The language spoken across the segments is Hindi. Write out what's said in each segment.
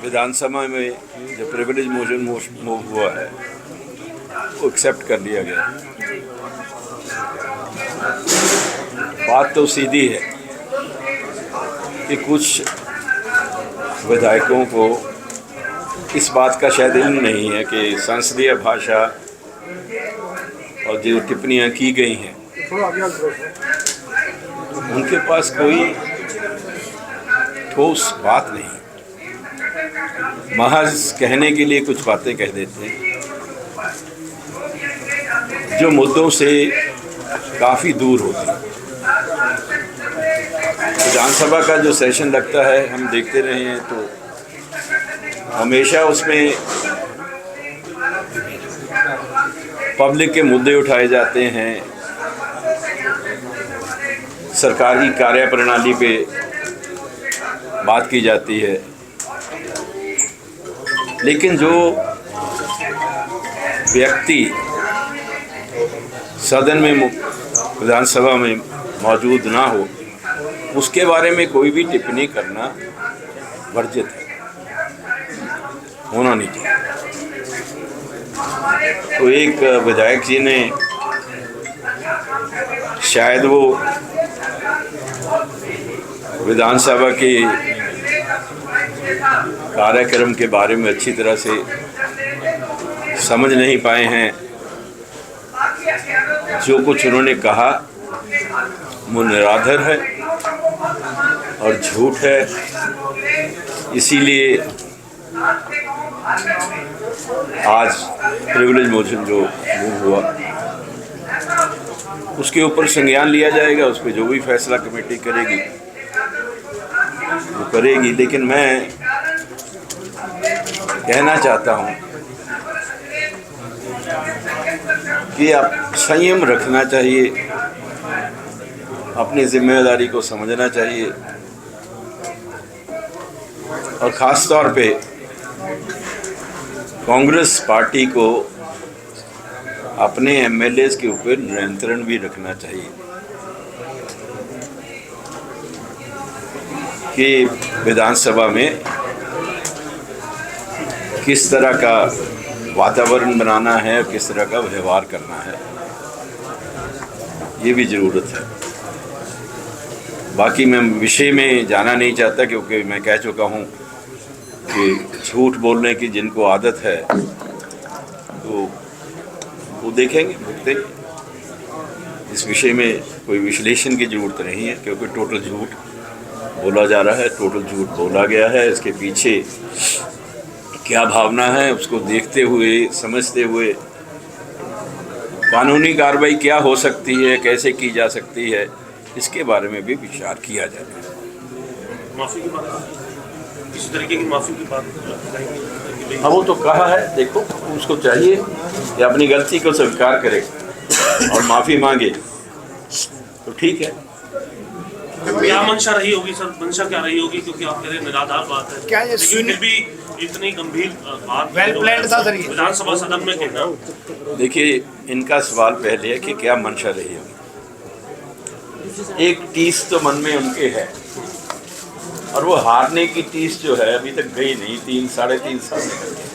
विधानसभा में जो प्रिविलेज मोशन मूव हुआ है वो एक्सेप्ट कर लिया गया। बात तो सीधी है कि कुछ विधायकों को इस बात का शायद इल्म नहीं है कि संसदीय भाषा और जो टिप्पणियां की गई हैं उनके पास कोई ठोस बात नहीं, महज कहने के लिए कुछ बातें कह देते हैं जो मुद्दों से काफ़ी दूर होती हैं। विधानसभा का जो सेशन लगता है हम देखते रहे हैं तो हमेशा उसमें पब्लिक के मुद्दे उठाए जाते हैं, सरकारी कार्यप्रणाली पे बात की जाती है, लेकिन जो व्यक्ति सदन में विधानसभा में मौजूद ना हो उसके बारे में कोई भी टिप्पणी करना वर्जित है, होना नहीं चाहिए। तो एक विधायक जी ने शायद वो विधानसभा के कार्यक्रम के बारे में अच्छी तरह से समझ नहीं पाए हैं। जो कुछ उन्होंने कहा वो निराधार है और झूठ है, इसीलिए आज प्रिविलेज मोशन जो मूव हुआ उसके ऊपर संज्ञान लिया जाएगा। उस पर जो भी फैसला कमेटी करेगी वो करेगी, लेकिन मैं कहना चाहता हूँ कि आप संयम रखना चाहिए, अपनी जिम्मेदारी को समझना चाहिए और ख़ास तौर पे कांग्रेस पार्टी को अपने एमएलएस के ऊपर नियंत्रण भी रखना चाहिए कि विधानसभा में किस तरह का वातावरण बनाना है और किस तरह का व्यवहार करना है, ये भी ज़रूरत है। बाकी मैं विषय में जाना नहीं चाहता क्योंकि मैं कह चुका हूँ कि झूठ बोलने की जिनको आदत है तो वो देखेंगे, भुगतेंगे। इस विषय में कोई विश्लेषण की ज़रूरत नहीं है क्योंकि टोटल झूठ बोला जा रहा है, टोटल झूठ बोला गया है। इसके पीछे क्या भावना है उसको देखते हुए, समझते हुए कानूनी कार्रवाई क्या हो सकती है, कैसे की जा सकती है, इसके बारे में भी विचार किया जाए। माफी की बात, किसी तरीके की माफी की बात, हाँ वो तो कहा है, देखो उसको चाहिए कि अपनी गलती को स्वीकार करे और माफ़ी मांगे तो ठीक है। क्या मंशा रही होगी सर, मंशा क्या रही होगी, क्योंकि आप कह रहे निराधार बात है क्या ये लेकिन फिर भी इतनी गंभीर बात वेल प्लान्ड था सर ये विधानसभा सदन में कहना। देखिए इनका सवाल पहले है कि क्या मंशा रही होगी। एक टीस तो मन में उनके है और वो हारने की टीस जो है अभी तक गई नहीं, 3-3.5 साल निकल गए।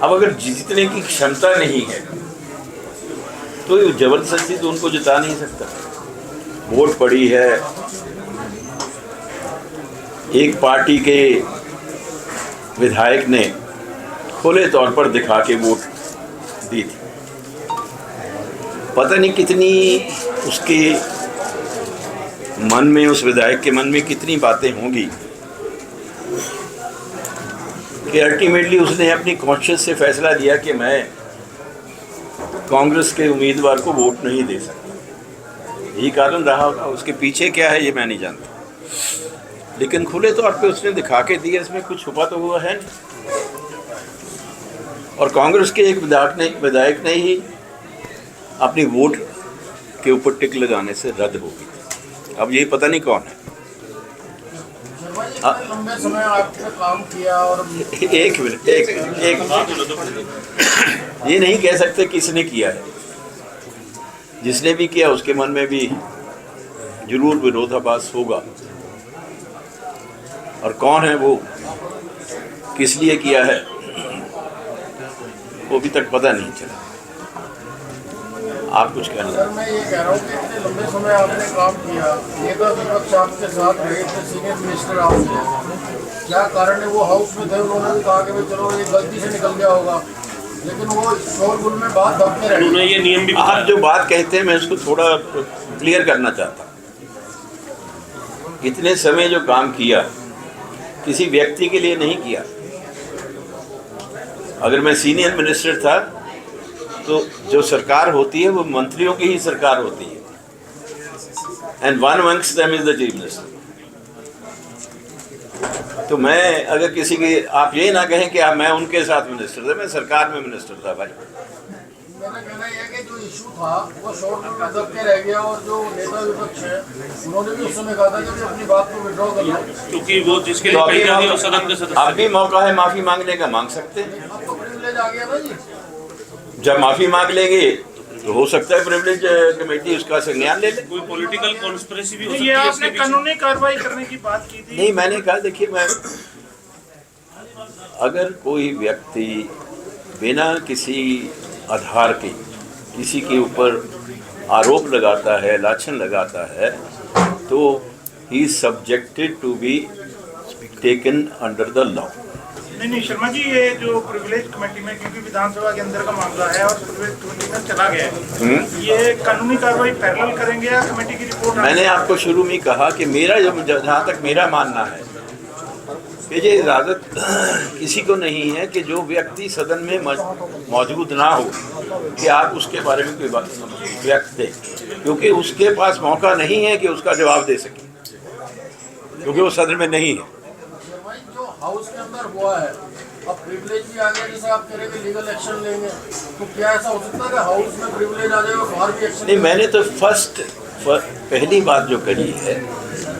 अब अगर जीतने की क्षमता नहीं है तो जबरदस्ती तो उनको जिता नहीं सकता। वोट पड़ी है, एक पार्टी के विधायक ने खुले तौर पर दिखा के वोट दी थी। पता नहीं कितनी उसके मन में, उस विधायक के मन में कितनी बातें होंगी कि अल्टीमेटली उसने अपनी कॉन्शियस से फैसला लिया कि मैं कांग्रेस के उम्मीदवार को वोट नहीं दे सकता। यही कारण रहा होगा। उसके पीछे क्या है ये मैं नहीं जानता, लेकिन खुले तौर पे उसने दिखा के दिया, इसमें कुछ छुपा तो हुआ है नहीं। और कांग्रेस के एक विधायक ने ही अपनी वोट के ऊपर टिक लगाने से रद्द हो गई। अब यही पता नहीं कौन है। लंबे समय आपने काम किया और एक मिनट, ये नहीं कह सकते किसने किया है। जिसने भी किया उसके मन में भी जरूर विरोधाभास होगा। और कौन है वो, किस लिए किया है, वो अभी तक पता नहीं चला। आप कुछ कहना? सर मैं ये कह रहा हूँ कि इतने लंबे समय आपने काम किया, नेता विपक्ष आपके साथ रहे, इतने सीनियर मिनिस्टर आपके, क्या कारण है? वो हाउस में थे, उन्होंने भी कहा कि भाई चलो ये गलती से निकल गया होगा, लेकिन वो शोरगुल में बात दबते रहे। उन्होंने ये नियम भी आप जो बात कहते हैं मैं उसको थोड़ा क्लियर करना चाहता हूँ। इतने समय जो काम किया किसी व्यक्ति के लिए नहीं किया। अगर मैं सीनियर मिनिस्टर था तो जो सरकार होती है वो मंत्रियों की ही सरकार होती है, and one amongst them is the chief minister. तो मैं अगर किसी के, आप ये ना कहें कि आप मैं उनके साथ मिनिस्टर था, मैं सरकार में मिनिस्टर था भाई। मेरा कहना यह है कि जो इशू था वो शोरगुल में दबके रह गया, और जो नेता विपक्ष है उन्होंने भी उस समय कहा था कि वे अपनी बात को विड्रॉ कर लो, क्योंकि वो जिसके तो लिए कही जाती है वो सदन के सदस्य। अब भी मौका है माफी मांगने का, मांग सकते हैं। अब तो प्रिविलेज आ गया ना जी। जब माफी मांग लेंगे तो हो सकता है प्रिविलेज कमेटी उसका संज्ञान ले ले। कोई पॉलिटिकल कॉन्स्पिरेसी भी हो सकती ये है आपने इसके पीछे। कानूनी कार्रवाई करने की बात की थी। नहीं, मैंने कहा देखिए, मैं अगर कोई व्यक्ति बिना किसी आधार के किसी के ऊपर आरोप लगाता है, लाछन लगाता है, तो he is subjected to be taken under the law. नहीं शर्मा जी, ये जो प्रिविलेज कमेटी में, क्योंकि विधानसभा के अंदर का मामला है और प्रिविलेज कमेटी में चला गया है, ये कानूनी कार्रवाई पैरेलल करेंगे या कमेटी की रिपोर्ट? मैंने आपको शुरू में कहा कि मेरा जहाँ तक मेरा मानना है कि ये इजाज़त किसी को नहीं है कि जो व्यक्ति सदन में मौजूद ना हो कि आप उसके बारे में कोई बात व्यक्त दें, क्योंकि उसके पास मौका नहीं है कि उसका जवाब दे सके, क्योंकि वो सदन में नहीं है। भाई जो हाउस के अंदर हुआ है, अब प्रिविलेज भी आ गया, जैसे आप कह रहे हैं लीगल एक्शन लेंगे, तो क्या ऐसा हो सकता है कि हाउस में प्रिविलेज आ जाए और बाहर भी एक्शन? नहीं, मैंने तो पहली बात जो कही है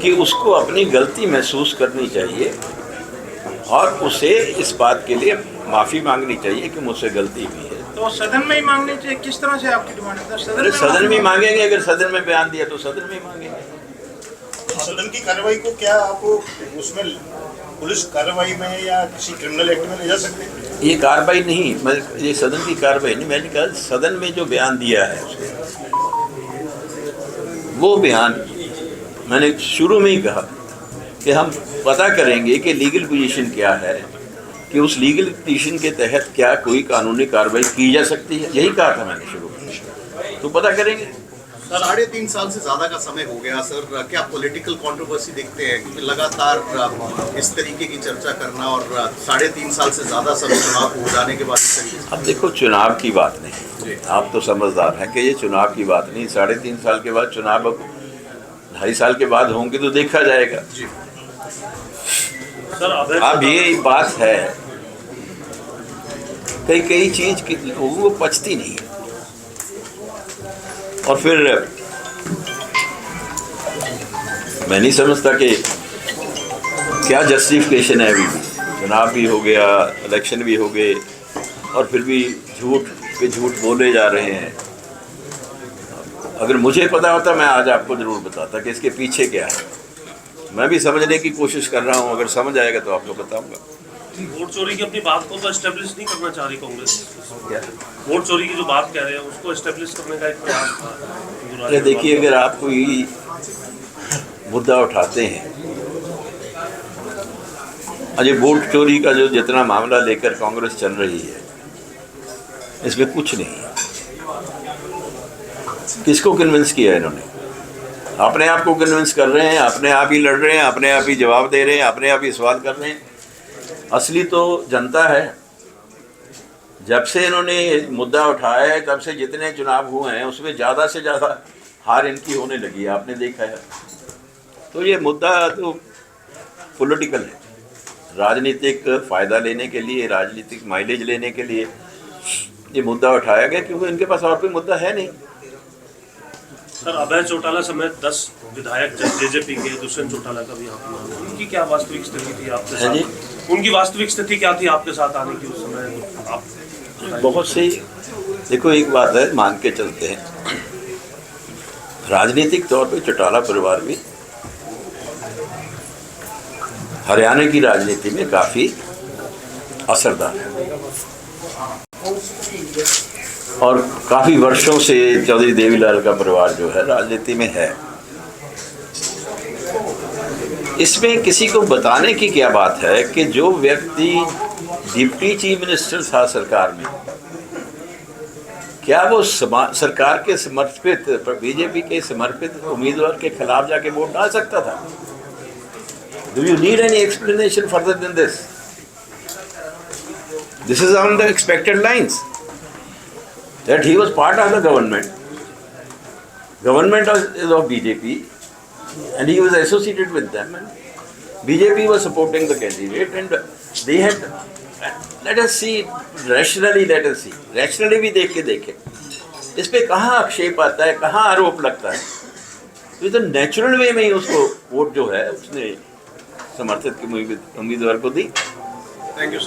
कि उसको अपनी गलती महसूस करनी चाहिए और उसे इस बात के लिए माफ़ी मांगनी चाहिए कि मुझसे गलती हुई है। तो सदन में ही मांगनी चाहिए? किस तरह से आपकी डिमांड है? अरे सदन में मांगेंगे, अगर सदन में बयान दिया तो सदन में मांगेंगे। सदन की कार्रवाई को क्या आप उसमें पुलिस कार्रवाई में या किसी क्रिमिनल एक्ट में ले जा सकते हैं? ये कार्रवाई नहीं, मैं ये सदन की कार्रवाई नहीं, मैंने कहा सदन में जो बयान दिया है उसके, वो बयान मैंने शुरू में ही कहा कि हम पता करेंगे कि लीगल पोजीशन क्या है, कि उस लीगल पोजीशन के तहत क्या कोई कानूनी कार्रवाई की जा सकती है, यही कहा था मैंने शुरू में, तो पता करेंगे। 3.5 साल से ज्यादा का समय हो गया सर, क्या पॉलिटिकल कंट्रोवर्सी देखते हैं? क्योंकि लगातार इस तरीके की चर्चा करना और 3.5 साल से ज्यादा समय चुनाव हो जाने के बाद इस तरीके अब देखो, चुनाव की बात नहीं, आप तो समझदार हैं कि ये चुनाव की बात नहीं। 3.5 साल के बाद चुनाव, अब 2.5 साल के बाद होंगे तो देखा जाएगा। सर अब ये बात है, कई चीज लोगों को पचती नहीं है, और फिर मैं नहीं समझता कि क्या जस्टिफिकेशन है। अभी भी चुनाव भी हो गया, इलेक्शन भी हो गए, और फिर भी झूठ पे झूठ बोले जा रहे हैं। अगर मुझे पता होता मैं आज आपको ज़रूर बताता कि इसके पीछे क्या है। मैं भी समझने की कोशिश कर रहा हूँ, अगर समझ आएगा तो आपको बताऊंगा। वोट चोरी की अपनी बात को तो एस्टेब्लिश नहीं करना चाह रही कांग्रेस। क्या वोट चोरी की जो बात कह रहे हैं उसको एस्टेब्लिश करने का एक प्रयास था। अरे देखिए, अगर आप कोई मुद्दा उठाते हैं, अजय वोट चोरी का जो जितना मामला लेकर कांग्रेस चल रही है, इसमें कुछ नहीं है। किसको कन्विंस किया इन्होंने? अपने आप को कन्विंस कर रहे हैं, अपने आप ही लड़ रहे हैं, अपने आप ही जवाब दे रहे हैं, अपने आप ही सवाल कर रहे हैं। असली तो जनता है। जब से इन्होंने मुद्दा उठाया है तब से जितने चुनाव हुए हैं उसमें ज़्यादा से ज़्यादा हार इनकी होने लगी है, आपने देखा है। तो ये मुद्दा तो पॉलिटिकल है, राजनीतिक फ़ायदा लेने के लिए, राजनीतिक माइलेज लेने के लिए ये मुद्दा उठाया गया, क्योंकि इनके पास और कोई मुद्दा है नहीं। सर अभय चौटाला समेत 10 विधायक जेजेपी के, दुष्यंत चौटाला का भी आपने, उनकी क्या वास्तविक स्थिति थी आपके साथ? उनकी वास्तविक स्थिति क्या थी आपके साथ आने की उस समय? आप बहुत सही। देखो, एक बात है, मान के चलते हैं, राजनीतिक तौर पे चौटाला परिवार भी हरियाणा की राजनीति में काफ़ी असरदार है और काफ़ी वर्षों से चौधरी देवीलाल का परिवार जो है राजनीति में है। इसमें किसी को बताने की क्या बात है कि जो व्यक्ति डिप्टी चीफ मिनिस्टर था सरकार में, क्या वो सरकार के समर्पित बीजेपी के समर्पित उम्मीदवार के खिलाफ जाके वोट डाल सकता था? Do you need any explanation further than this? This is on the expected lines that he was part of the government of BJP and he was associated with them, and BJP was supporting the candidate, and they had, let us see rationally भी देख के देखें इस पे कहाँ आक्षेप आता है, कहाँ आरोप लगता है। तो ये तो नेचुरल वे में ही उसको वोट जो है उसने समर्थित के उम्मीदवार को दी। Thank you.